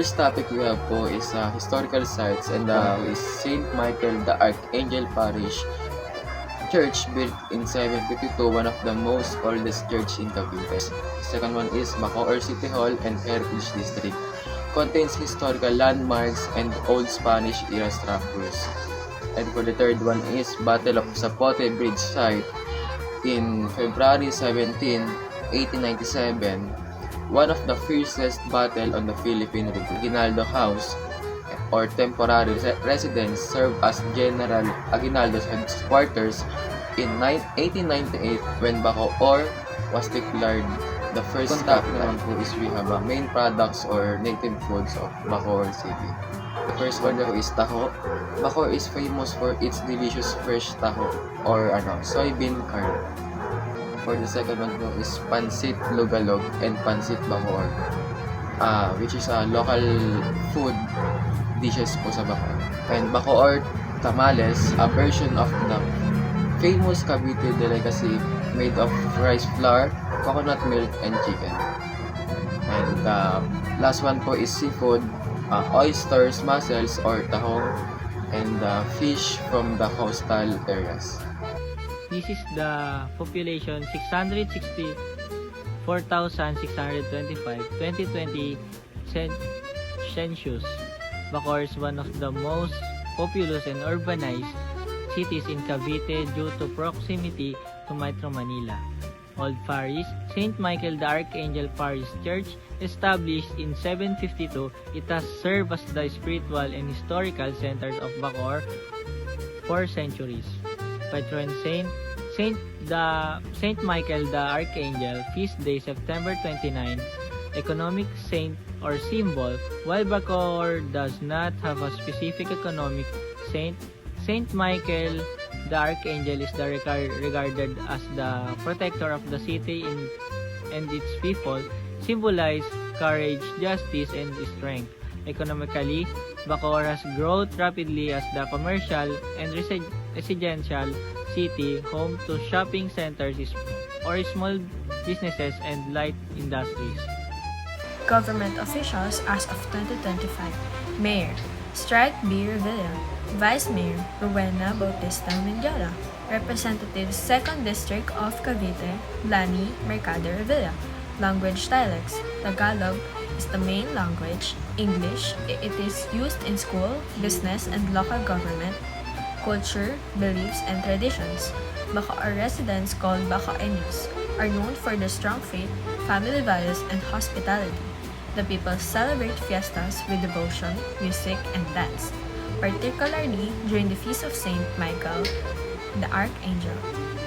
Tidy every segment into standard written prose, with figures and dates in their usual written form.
first topic we have po is historical sites and is St. Michael the Archangel Parish Church built in 752, one of the most oldest church in Cavite. The second one is Bacoor City Hall and Heritage District. Contains historical landmarks and old Spanish era structures. And for the third one is Battle of Zapote Bridge site in February 17, 1897. One of the fiercest battle on the Philippine Republic. Aguinaldo House or temporary residence served as General Aguinaldo's headquarters in 1898 when Bacoor was declared the first topic naman po is we have main products or native foods of Bacoor City. The first one po is taho. Bacoor is famous for its delicious fresh taho or soybean curd. For the second one po is Pansit Lugalog and Pansit Bacoor, which is a local food dishes po sa Bacoor. And Bacoor Tamales, a version of the famous Cavite delicacy made of rice flour, coconut milk, and chicken. And last one po is seafood, oysters, mussels, or tahong, and fish from the coastal areas. This is the population 664,625 2020 census. Bacoor is one of the most populous and urbanized cities in Cavite due to proximity to Metro Manila. Old Parish, St. Michael the Archangel Parish Church, established in 752, it has served as the spiritual and historical center of Bacoor for centuries. Patron Saint Michael the Archangel, feast day September 29, economic saint or symbol. While Bacoor does not have a specific economic saint, Saint Michael the Archangel is regarded as the protector of the city and its people, symbolize courage, justice, and strength. Economically, Bacoor has grown rapidly as the commercial and residential city, home to shopping centers or small businesses and light industries. Government officials as of 2025. Mayor, Strike B. Revilla. Vice Mayor, Rowena Bautista Mendiola. Representatives 2nd District of Cavite, Lani Mercado Revilla. Language dialects. Tagalog is the main language. English, it is used in school, business, and local government. Culture, beliefs, and traditions. Bacoor residents called Bacoeños are known for their strong faith, family values, and hospitality. The people celebrate fiestas with devotion, music, and dance, particularly during the Feast of St. Michael the Archangel.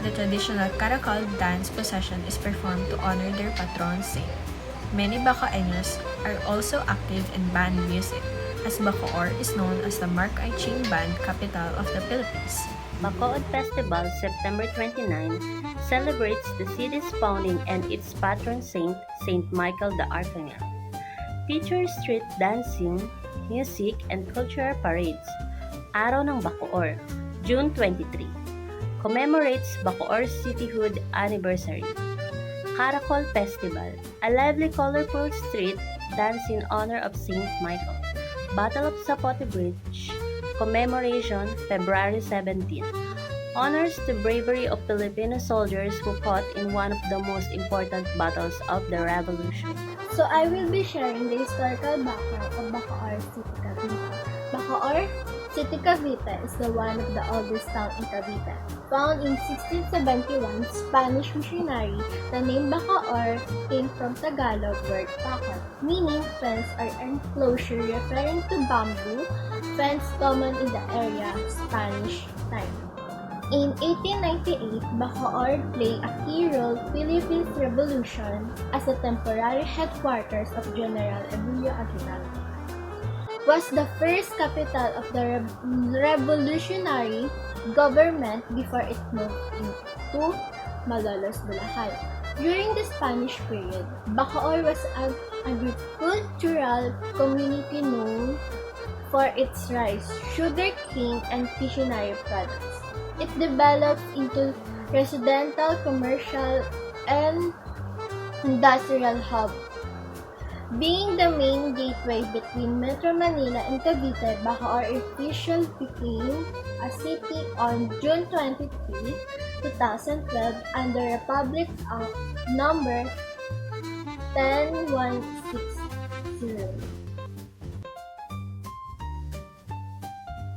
The traditional Caracol dance procession is performed to honor their patron saint. Many Bacoeños are also active in band music, as Bacoor is known as the Mark I. Ching Band capital of the Philippines. Bacoor Festival, September 29, celebrates the city's founding and its patron saint, St. Michael the Archangel. Features street dancing, music, and cultural parades. Araw ng Bacoor, June 23. Commemorates Bacoor cityhood anniversary. Caracol Festival, a lively colorful street dance in honor of St. Michael. Battle of Zapote Bridge, commemoration February 17. Honors the bravery of Filipino soldiers who fought in one of the most important battles of the Revolution. So I will be sharing the historical background of Bacoor City, Cavite. Bacoor City, Cavite is the one of the oldest town in Cavite. Found in 1671, Spanish missionary, the name Bacoor came from Tagalog word pakot, meaning fence or enclosure, referring to bamboo fence common in the area Spanish time. In 1898, Bacoor played a key role in Philippines Revolution as the temporary headquarters of General Emilio Aguinaldo. Was the first capital of the revolutionary government before it moved into Malolos, Bulacan. During the Spanish period, Bacoor was an agricultural community known for its rice, sugarcane, and fishery products. It developed into residential, commercial, and industrial hub. Being the main gateway between Metro Manila and Cavite, Bacoor officially became a city on June 23, 2012 under Republic Act number 10160.